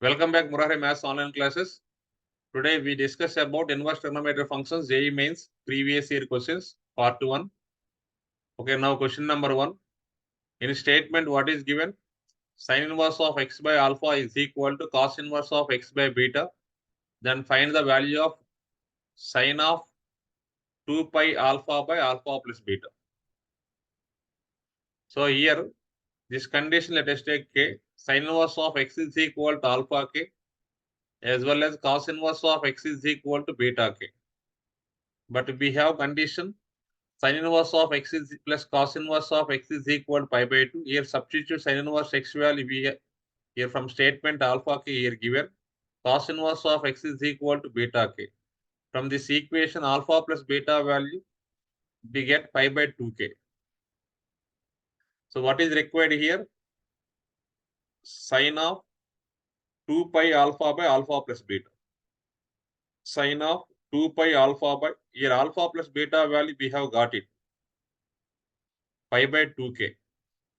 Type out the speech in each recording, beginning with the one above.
Welcome back, Murari Maths online classes. Today we discuss about inverse trigonometry functions, JEE Mains, previous year questions, part 1. Okay, now question number 1. In statement, what is given? Sine inverse of x by alpha is equal to cos inverse of x by beta. Then find the value of sine of 2 pi alpha by alpha plus beta. So here, this condition, let us take K. Sine inverse of x is equal to alpha K, as well as cos inverse of x is equal to beta K. But we have condition sin inverse of x is plus cos inverse of x is equal to pi by 2. Here substitute sin inverse x value here from statement alpha k here given. Cos inverse of x is equal to beta k. From this equation alpha plus beta value we get pi by 2k. So what is required here? Sin of 2 pi alpha by alpha plus beta. Sin of 2 pi alpha by, here alpha plus beta value we have got it. Pi by 2k.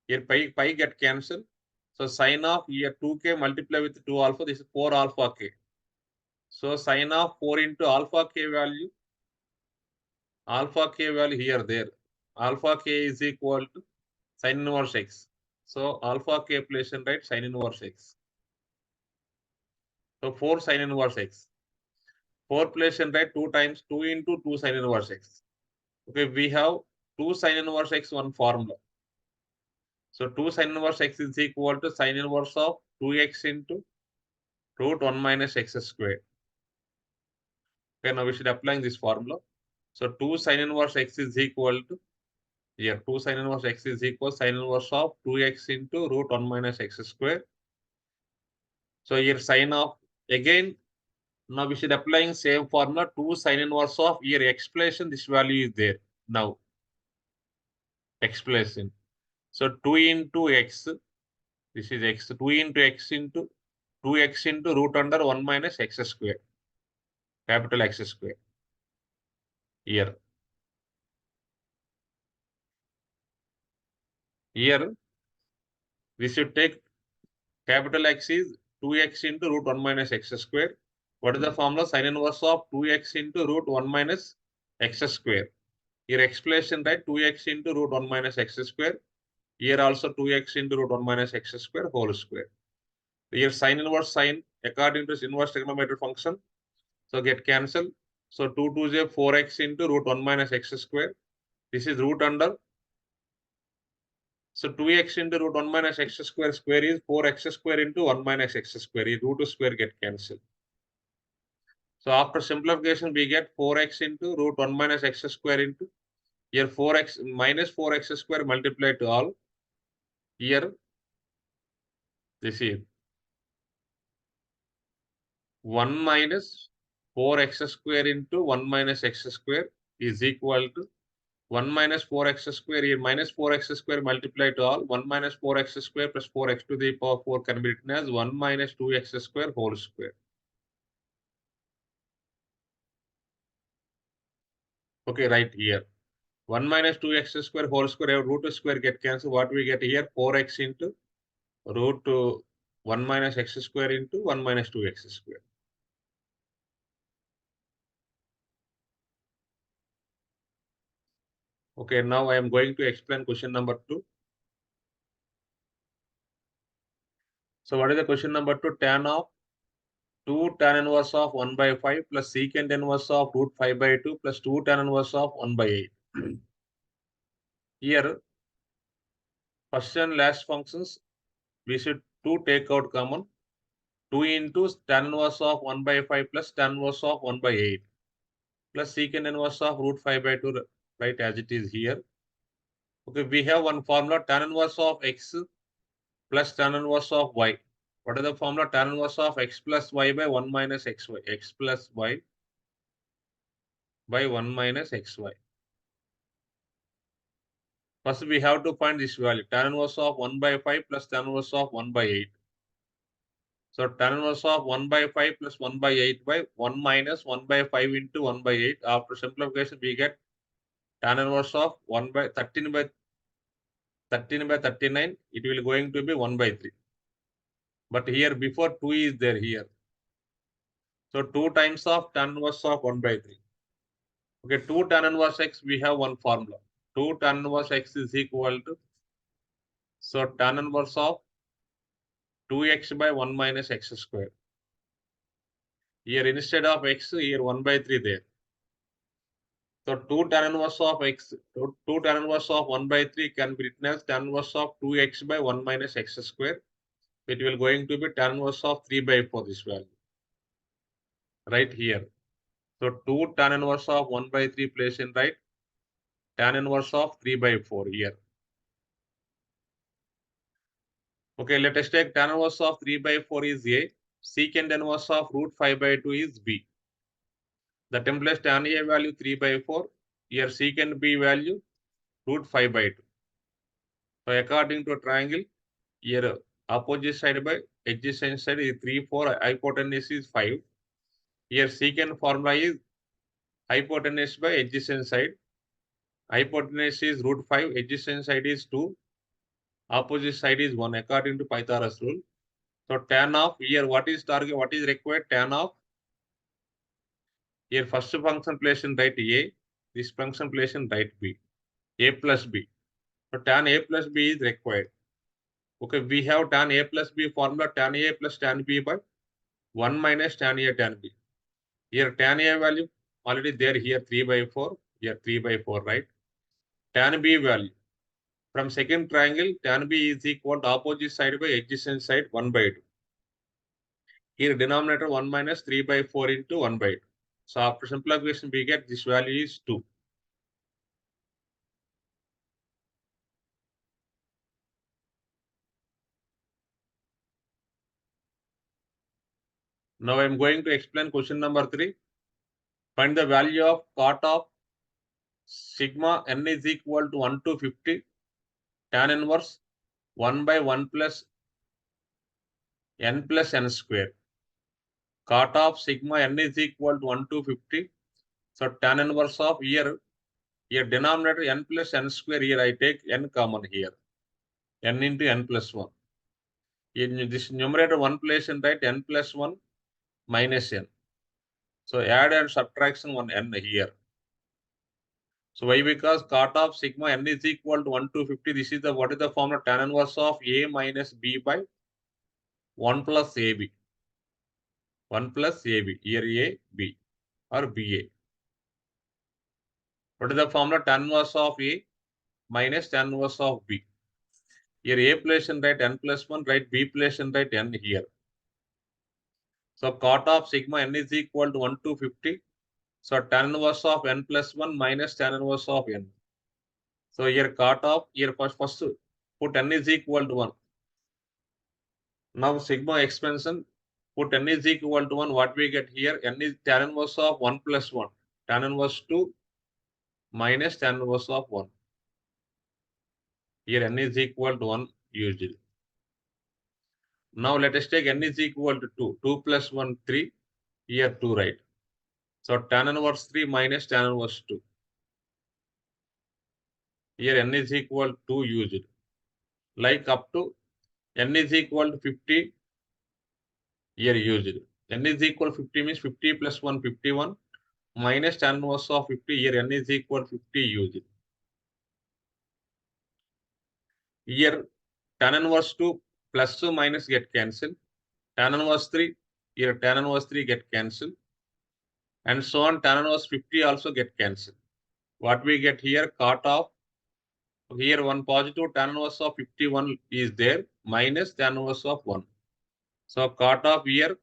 Here pi get cancelled. So sine of here 2k multiply with 2 alpha, this is 4 alpha k. So sine of 4 into alpha k value here there. Alpha k is equal to sine inverse x. So alpha k place and write sine inverse x. So 4 sine inverse x. 4 place and write 2 times 2 into 2 sine inverse x. Okay, we have 2 sine inverse x, one formula. So 2 sine inverse x is equal to sine inverse of 2x into root 1 minus x squared. Okay, now we should applying this formula. So 2 sine inverse x is equal to, here 2 sine inverse x is equal sine inverse of 2x into root 1 minus x square. So here sine of, again, now we should applying same formula, 2 sine inverse of, here expression, this value is there now. Expression. So 2 into x, this is x, 2 into x into 2x into root under 1 minus x square, capital X square. Here we should take capital X is 2x into root 1 minus x square. What is the formula? Sine inverse of 2x into root 1 minus x square. Here expression, right? 2x into root 1 minus x square. Here also 2x into root 1 minus x square whole square. Here sine inverse sine according to inverse trigonometry function. So get cancelled. So 2 2 is 4x into root 1 minus x square. This is root under. So 2x into root 1 minus x square is 4x square into 1 minus x square. Root square get cancelled. So after simplification, we get 4x into root 1 minus x square into, here 4x minus 4x square multiplied to all. Here, this is 1 minus 4x square into 1 minus x square is equal to 1 minus 4x square, here minus 4x square multiplied to all. 1 minus 4x square plus 4x to the power 4 can be written as 1 minus 2x square whole square. Okay, right here. 1 minus 2x square whole square, root square get cancelled. What we get here? 4x into root 1 minus x square into 1 minus 2x square. Okay, now I am going to explain question number 2. So what is the question number 2? Tan of 2 tan inverse of 1 by 5 plus secant inverse of root 5 by 2 plus 2 tan inverse of 1 by 8. Here, first and last functions, we should 2 take out common. 2 into tan inverse of 1 by 5 plus tan inverse of 1 by 8 plus secant inverse of root 5 by 2, right, as it is here. Okay, we have one formula, tan inverse of x plus tan inverse of y. What is the formula? Tan inverse of x plus y by 1 minus xy. X plus y by 1 minus xy. First, we have to find this value. Tan inverse of 1 by 5 plus tan inverse of 1 by 8. So tan inverse of 1 by 5 plus 1 by 8 by 1 minus 1 by 5 into 1 by 8. After simplification, we get tan inverse of 1 by 13 by 39. It will going to be 1 by 3. But here before 2 is there here. So 2 times of tan inverse of 1 by 3. Okay, 2 tan inverse x, we have one formula. 2 tan inverse x is equal to, so tan inverse of 2x by 1 minus x square. Here instead of x, here 1 by 3 there. So 2 tan inverse of x, 2 tan inverse of 1 by 3 can be written as tan inverse of 2x by 1 minus x square. It will going to be tan inverse of 3 by 4, this value. Right here. So 2 tan inverse of 1 by 3 place in right. Tan inverse of 3 by 4 here. Okay, let us take tan inverse of 3 by 4 is A. Secant inverse of root 5 by 2 is B. The template tan A value 3 by 4. Here secant B value root 5 by 2. So according to a triangle, here opposite side by adjacent side is 3, 4, hypotenuse is 5. Here secant formula is hypotenuse by adjacent side. Hypotenuse is root 5, adjacent side is 2, opposite side is 1 according to Pythagoras rule. So tan of here, what is target, what is required? Tan of here first function place in right A, this function place in right B, A plus B. So tan A plus B is required. Okay, we have tan A plus B formula, tan A plus tan B by 1 minus tan A tan B. Here tan A value already there, here 3 by 4, here 3 by 4, right? Tan B value from second triangle, tan B is equal to opposite side by adjacent side 1 by 2. Here denominator 1 minus 3 by 4 into 1 by 2. So after simplification, we get this value is 2. Now I am going to explain question number 3. Find the value of cot of sigma n is equal to 1 to 50 tan inverse 1 by 1 plus n square. Cot of sigma n is equal to 1 to 50. So tan inverse of here denominator n plus n square, here I take n common here. N into n plus 1. In this numerator 1 place in right, n plus 1 minus n. So add and subtraction 1 n here. So why? Because cot of sigma n is equal to 1 to 50. This is the, what is the formula? Tan inverse of A minus B by 1 plus AB. 1 plus AB. Here A, B or BA. What is the formula? Tan inverse of A minus tan inverse of B. Here A place in right n plus 1, right? B place in right n here. So cot of sigma n is equal to 1 to 50. So tan inverse of n plus 1 minus tan inverse of n. So here cot of, here first put n is equal to 1. Now sigma expansion, put n is equal to 1. What we get here? N is tan inverse of 1 plus 1. Tan inverse 2 minus tan inverse of 1. Here n is equal to 1 usually. Now let us take n is equal to 2. 2 plus 1, 3. Here 2, right? So tan inverse 3 minus tan inverse 2. Here n is equal to 2 usually. Like up to n is equal to 50. Here usually. N is equal to 50 means 50 plus 1, 51. Minus tan inverse of 50. Here n is equal to 50 usually. Here tan inverse 2 plus 2 minus get cancelled. Tan inverse 3. Here tan inverse 3 get cancelled. And so on, tan inverse 50 also get cancelled. What we get here? Cot of, here one positive tan inverse of 51 is there, minus tan inverse of 1. So cot of here,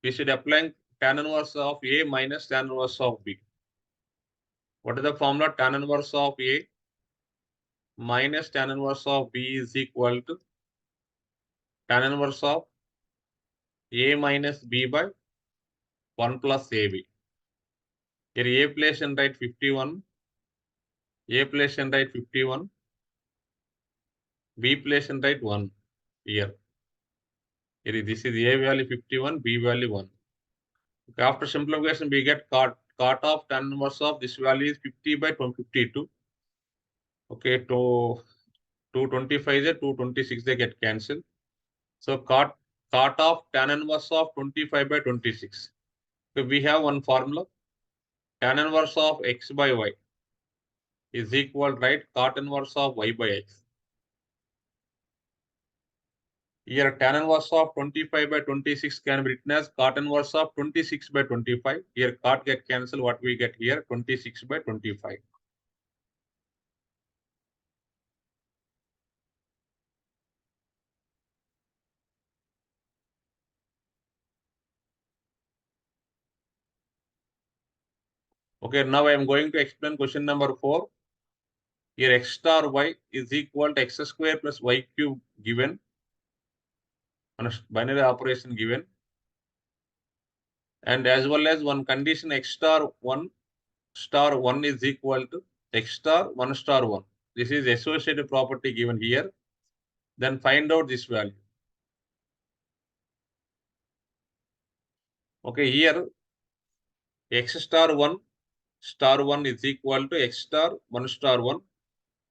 we should apply tan inverse of A minus tan inverse of B. What is the formula? Tan inverse of A minus tan inverse of B is equal to tan inverse of A minus B by 1 plus AB. Here A place and right 51. A place and right 51. B place and right 1 here. Here this is A value 51, B value 1. Okay, after simplification, we get cot of tan inverse of this value is 50 by 52. Okay, to 225 is 226 they get cancelled. So cot cot of tan inverse of 25 by 26. So we have one formula. Tan inverse of x by y is equal, right, cot inverse of y by x. Here tan inverse of 25 by 26 can be written as cot inverse of 26 by 25. Here cot get cancelled. What we get here? 26 by 25. Okay, now I am going to explain question number 4. Here x star y is equal to x square plus y cube given on a binary operation given, and as well as one condition x star 1 is equal to x star 1 star 1. This is associated property given here. Then find out this value. Okay, here x star 1 is equal to x star 1 star 1.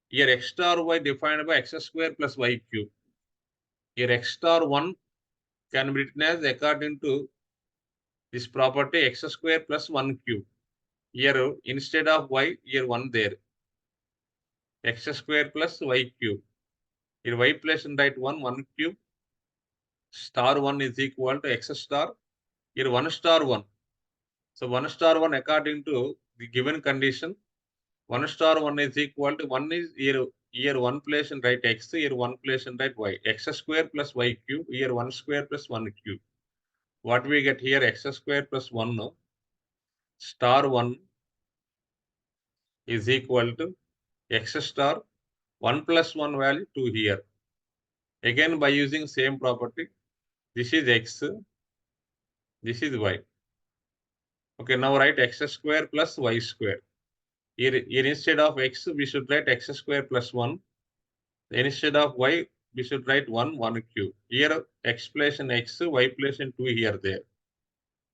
Here x star y defined by x square plus y cube. Here x star 1 can be written as according to this property x square plus 1 cube. Here instead of y, here 1 there. X square plus y cube. Here y place and write 1 cube. Star 1 is equal to x star. Here 1 star 1. So 1 star 1 according to the given condition, 1 star 1 is equal to 1 is here 1 place and write x, here 1 place and write y. X square plus y cube, here 1 square plus 1 cube. What we get here, x square plus 1 star 1 is equal to x star 1 plus 1 value 2 here. Again by using same property, this is x, this is y. Okay, now write x square plus y square. Here instead of x, we should write x square plus 1. Instead of y, we should write 1 cube. Here x place in x, y place in 2 here there.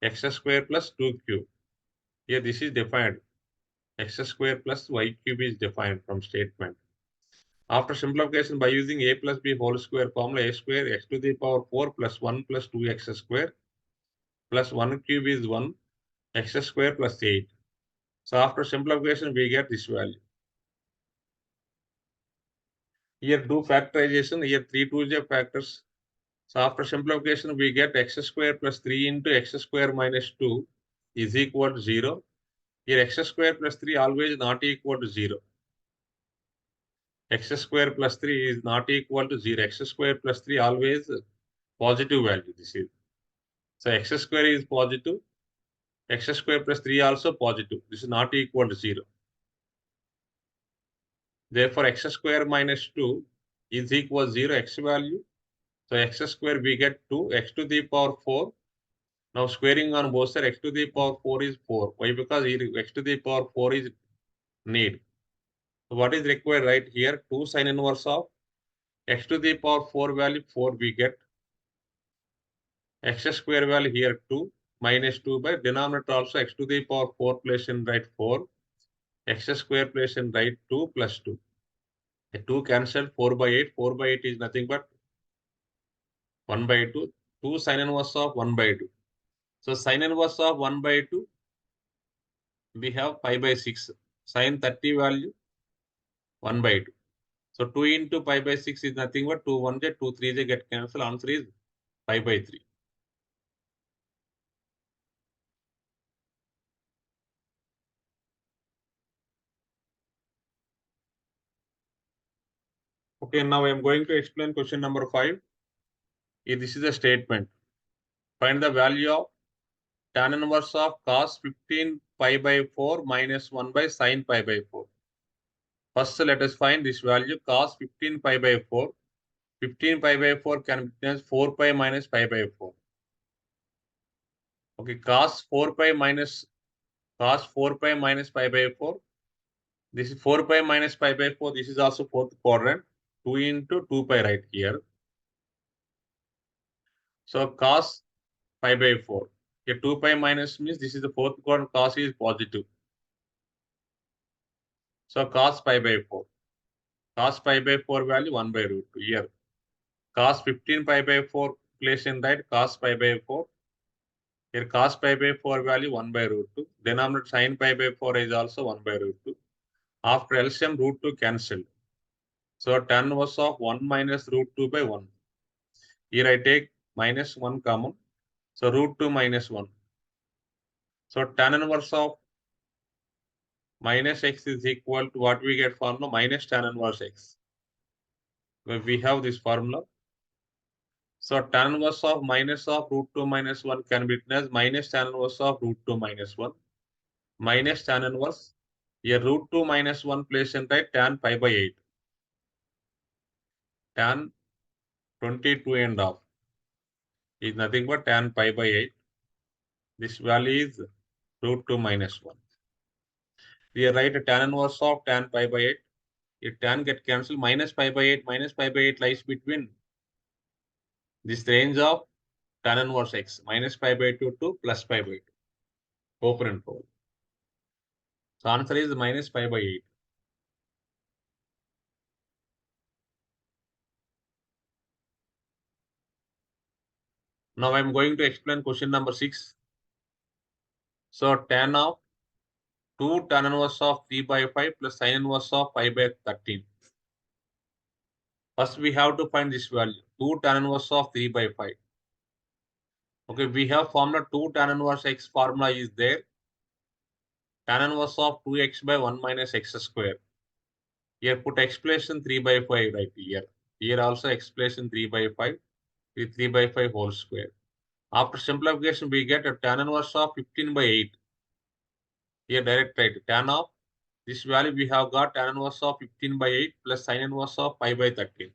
X square plus 2 cube. Here this is defined. X square plus y cube is defined from statement. After simplification by using a plus b whole square formula, a square x to the power 4 plus 1 plus 2x square plus 1 cube is 1, x square plus 8. So after simplification, we get this value. Here do factorization, here 3 2 factors. So after simplification, we get x square plus 3 into x square minus 2 is equal to 0. Here x square plus 3 always not equal to 0. X square plus 3 is not equal to 0. X square plus 3 always positive value. This is. So x square is positive. X square plus 3 also positive. This is not equal to 0. Therefore, x square minus 2 is equal to 0 x value. So x square we get 2 x to the power 4. Now squaring on both sides, x to the power 4 is 4. Why? Because here x to the power 4 is need. So what is required right here? 2 sine inverse of x to the power 4 value 4 we get. X square value here 2 minus 2 by denominator also x to the power 4 place and write 4. X square place and write 2 plus 2. The 2 cancelled 4 by 8. 4 by 8 is nothing but 1 by 2. 2 sine inverse of 1 by 2. So sine inverse of 1 by 2, we have pi by 6. Sine 30 value 1 by 2. So 2 into pi by 6 is nothing but 2 1 j 2 3 j get cancelled. Answer is pi by 3. Okay, now I am going to explain question number 5. This is a statement. Find the value of tan inverse of cos 15 pi by 4 minus 1 by sine pi by 4. First, let us find this value cos 15 pi by 4. 15 pi by 4 can be written as 4 pi minus pi by 4. Okay, cos 4 pi minus pi by 4. This is 4 pi minus pi by 4. This is also fourth quadrant. 2 into 2 pi right here. So cos pi by 4. Here 2 pi minus means this is the fourth quadrant. Cos is positive. So cos pi by 4. Cos pi by 4 value 1 by root 2. Here cos 15 pi by 4 place in right cos pi by 4. Here cos pi by 4 value 1 by root 2. Denominator sin pi by 4 is also 1 by root 2. After LCM, root 2 cancelled. So tan inverse of 1 minus root 2 by 1. Here I take minus 1 common. So root 2 minus 1. So tan inverse of minus x is equal to what we get formula minus tan inverse x. We have this formula. So tan inverse of minus of root 2 minus 1 can be written as minus tan inverse of root 2 minus 1 minus tan inverse. Here root 2 minus 1 place in right tan pi by 8. Tan 22 and half is nothing but tan pi by 8. This value is root 2 minus 1. We write tan inverse of tan pi by 8. If tan get cancelled, minus pi by 8 lies between this range of tan inverse x, minus pi by 2 to plus pi by 2. Open and close. So answer is minus pi by 8. Now I am going to explain question number 6. So tan of 2 tan inverse of 3 by 5 plus sin inverse of pi by 13. First we have to find this value, 2 tan inverse of 3 by 5. Okay, we have formula 2 tan inverse x formula is there. Tan inverse of 2x by 1 minus x square. Here put expression 3 by 5 right here. Here also expression 3 by 5 with 3 by 5 whole square. After simplification, we get a tan inverse of 15 by 8. Here direct right, tan of this value we have got tan inverse of 15 by 8 plus sin inverse of pi by 13.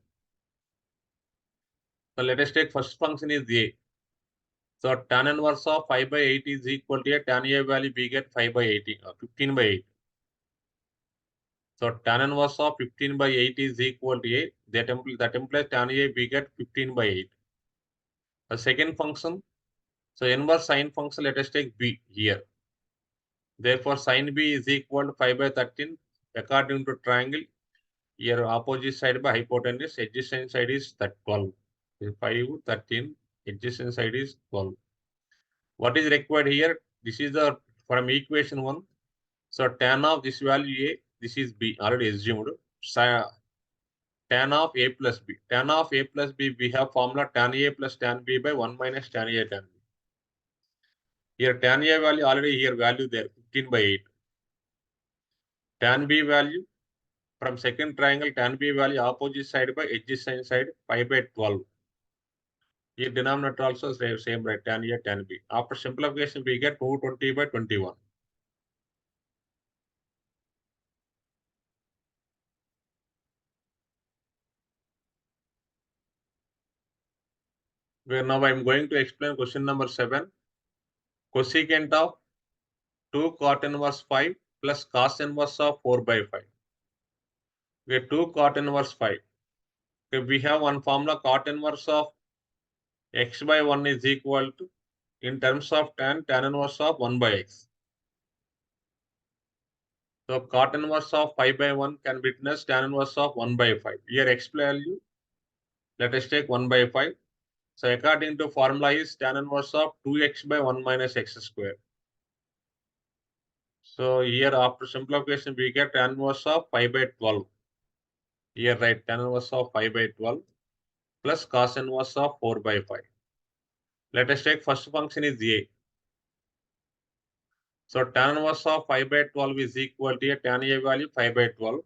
So let us take first function is a. So tan inverse of 5 by 8 is equal to a tan a value we get 5 by 18, 15 by 8. So tan inverse of 15 by 8 is equal to a. That implies tan a we get 15 by 8. The second function, so inverse sine function, let us take b here. Therefore, sin b is equal to 5 by 13 according to triangle. Here opposite side by hypotenuse, adjacent side is 12. 5, 13, adjacent side is 12. What is required here? This is the from equation 1. So tan of this value a, this is b, already assumed. Tan of a plus b. Tan of a plus b, we have formula tan a plus tan b by 1 minus tan a tan b. Here tan a value already here value there 15 by 8. Tan b value from second triangle tan b value opposite side by adjacent side pi by 12. Here denominator also same right tan a tan b. After simplification we get 220 by 21. Where now I am going to explain question number 7. Cosecant of 2 cot inverse 5 plus cos inverse of 4 by 5. Where 2 cot inverse 5. Okay, we have one formula cot inverse of x by 1 is equal to in terms of tan inverse of 1 by x. So cot inverse of 5 by 1 can be written as tan inverse of 1 by 5. Here x value, let us take 1 by 5. So according to formula is tan inverse of 2x by 1 minus x square. So here after simplification we get tan inverse of 5 by 12. Here right tan inverse of 5 by 12 plus cos inverse of 4 by 5. Let us take first function is a. So tan inverse of 5 by 12 is equal to a tan a value 5 by 12.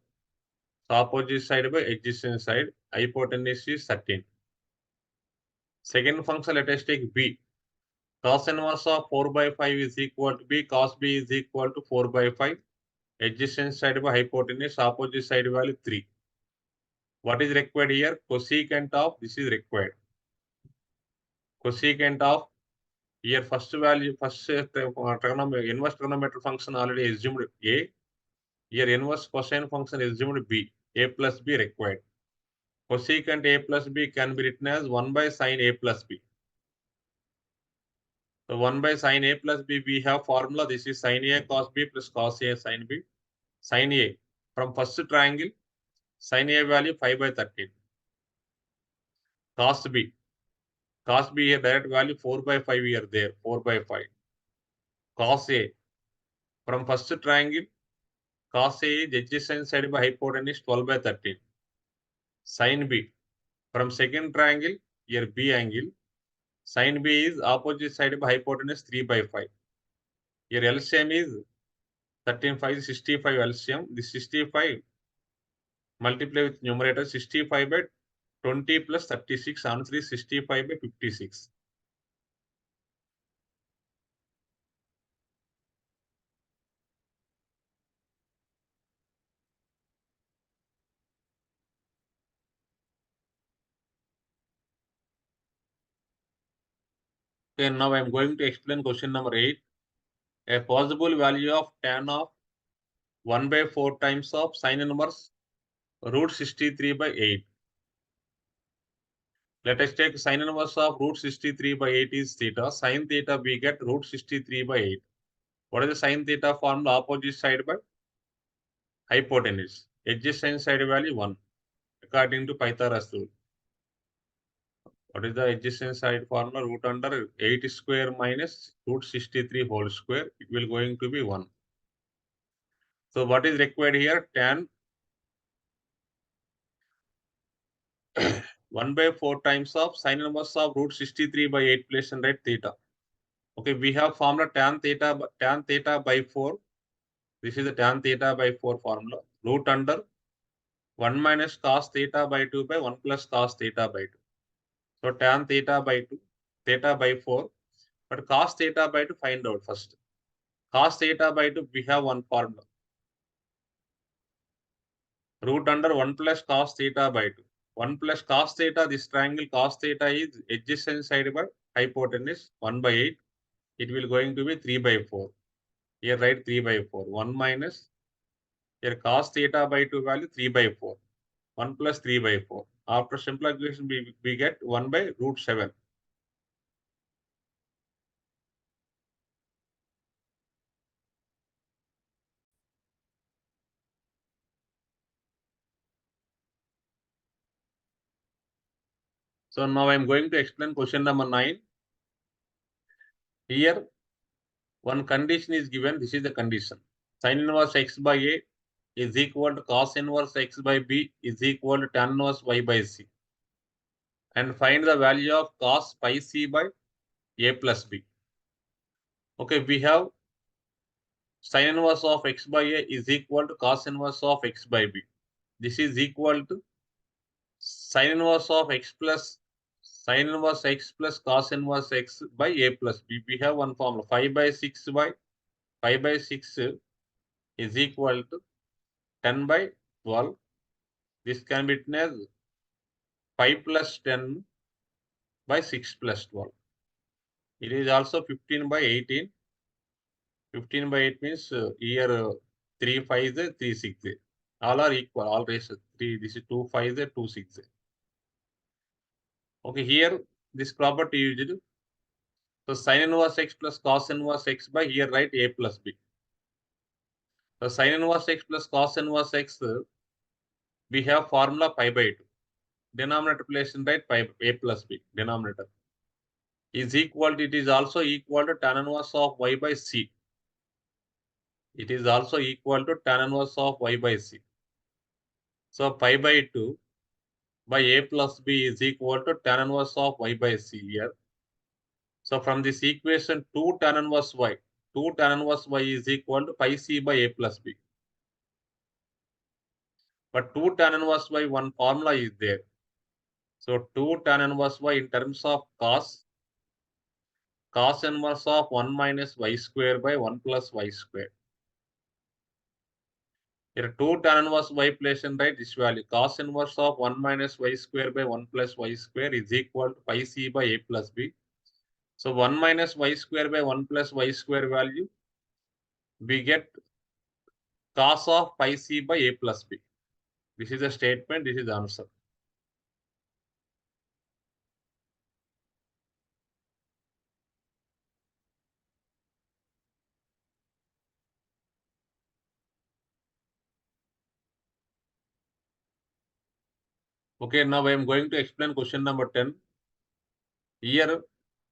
So opposite side by adjacent side, hypotenuse is 13. Second function, let us take b. Cos inverse of 4 by 5 is equal to b. Cos b is equal to 4 by 5. Adjacent side by hypotenuse, opposite side value 3. What is required here? Cosecant of this is required. Cosecant of here first value, first inverse trigonometry function already assumed a. Here inverse cosine function assumed b. A plus b required. Cosecant a plus b can be written as 1 by sine a plus b. So 1 by sine a plus b, we have formula. This is sine a cos b plus cos a sine b. Sine a from first triangle, sine a value 5 by 13. Cos b Cos B here direct value 4 by 5 here there, 4 by 5. Cos A, from first triangle, cos A is adjacent side by hypotenuse 12 by 13. Sin B, from second triangle, here B angle, sin B is opposite side by hypotenuse 3 by 5. Here LCM is 13, 5, 65 LCM. This 65 multiply with numerator 65 by 20 plus 36, answer is 65 by 56. Okay, now I am going to explain question number 8. A possible value of tan of 1 by 4 times of sine inverse root 63 by 8. Let us take sine inverse of root 63 by 8 is theta. Sin theta we get root 63 by 8. What is the sin theta formula? Opposite side by hypotenuse. Adjacent side value 1 according to Pythagoras rule. What is the adjacent side formula? Root under 8 square minus root 63 whole square. It will going to be 1. So what is required here? Tan 1 by 4 times of sine inverse of root 63 by 8 place and right theta. Okay, we have formula tan theta by 4. This is the tan theta by 4 formula. Root under 1 minus cos theta by 2 by 1 plus cos theta by 2. So tan theta by 2, theta by 4. But cos theta by 2 find out first. Cos theta by 2 we have one formula. Root under 1 plus cos theta by 2. 1 plus cos theta, this triangle cos theta is adjacent side by hypotenuse 1 by 8. It will going to be 3 by 4. Here write 3 by 4. 1 minus, here cos theta by 2 value 3 by 4. 1 plus 3 by 4. After simplification, we get 1 by root 7. So now I am going to explain question number 9. Here, one condition is given. This is the condition. Sin inverse x by a is equal to cos inverse x by b is equal to tan inverse y by c. And find the value of cos pi c by a plus b. Okay, we have sin inverse of x by a is equal to cos inverse of x by b. This is equal to sin inverse of x plus sin inverse x plus cos inverse x by a plus b. We have one formula 5 by 6 by 5 by 6 is equal to 10 by 12. This can be written as 5 plus 10 by 6 plus 12. It is also 15 by 18. 15 by 8 means here 3 5 is 3 6. All are equal. All races 3. This is 2 5 is 2 6. Okay, here this property used. So sin inverse x plus cos inverse x by here write a plus b. So sin inverse x plus cos inverse x, we have formula pi by 2. Denominator place in right pi a plus b. Denominator is equal to, it is also equal to tan inverse of y by c. It is also equal to tan inverse of y by c. So pi by 2 by a plus b is equal to tan inverse of y by c here. So from this equation 2 tan inverse y, 2 tan inverse y is equal to pi c by a plus b. But 2 tan inverse y, one formula is there. So 2 tan inverse y in terms of cos inverse of 1 minus y square by 1 plus y square. Here 2 tan inverse y place and write this value. Cos inverse of 1 minus y square by 1 plus y square is equal to pi c by a plus b. So 1 minus y square by 1 plus y square value, we get cos of pi c by a plus b. This is the statement. This is the answer. Okay, now I am going to explain question number 10. Here,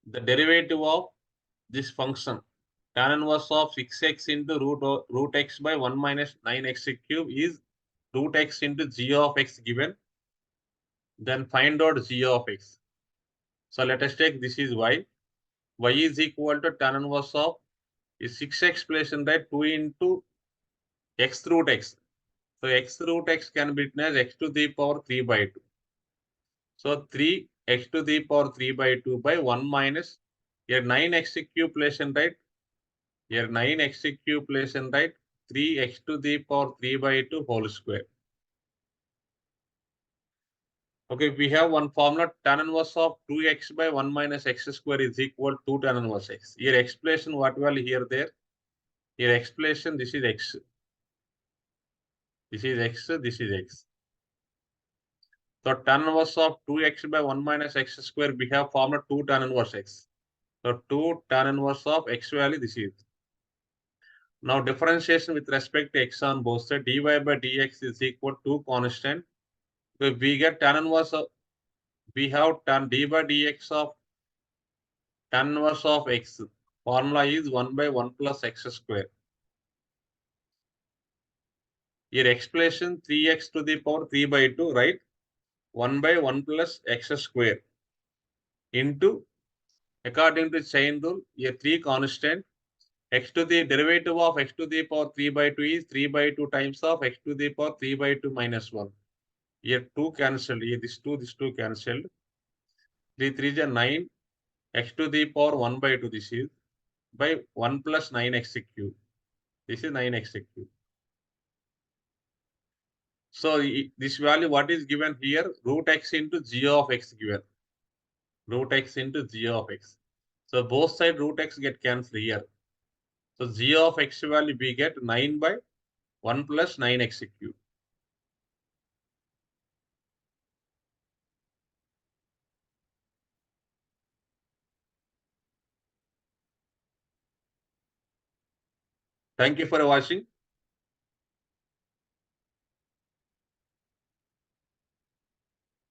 the derivative of this function, tan inverse of 6x into root x by 1 minus 9x cube is root x into g of x given. Then find out g of x. So let us take this is y. Y is equal to tan inverse of is 6x plus and right 2 into x root x. So x root x can be written as x to the power 3 by 2. So 3 x to the power 3 by 2 by 1 minus here 9x cube plus and right. Here 9x cube plus and right 3x to the power 3 by 2 whole square. Okay, we have one formula tan inverse of 2x by 1 minus x square is equal to tan inverse x. Here expression what value here there? Here expression this is x. This is x, this is x. So tan inverse of 2x by 1 minus x square, we have formula 2 tan inverse x. So 2 tan inverse of x value, this is. Now differentiation with respect to x on both sides, dy by dx is equal to constant. So we get tan inverse of, we have tan d by dx of tan inverse of x. Formula is 1 by 1 plus x square. Here expression 3x to the power 3 by 2, right? 1 by 1 plus x square into, according to chain rule, a 3 constant, x to the derivative of x to the power 3 by 2 is 3 by 2 times of x to the power 3 by 2 minus 1. Here 2 cancelled, here this 2 cancelled. 3 3 is 9, x to the power 1 by 2 this is, by 1 plus 9x cube. This is 9x cube. So this value what is given here? Root x into g of x given. Root x into g of x. So both side root x get cancelled here. So g of x value we get 9 by 1 plus 9x cube. Thank you for watching.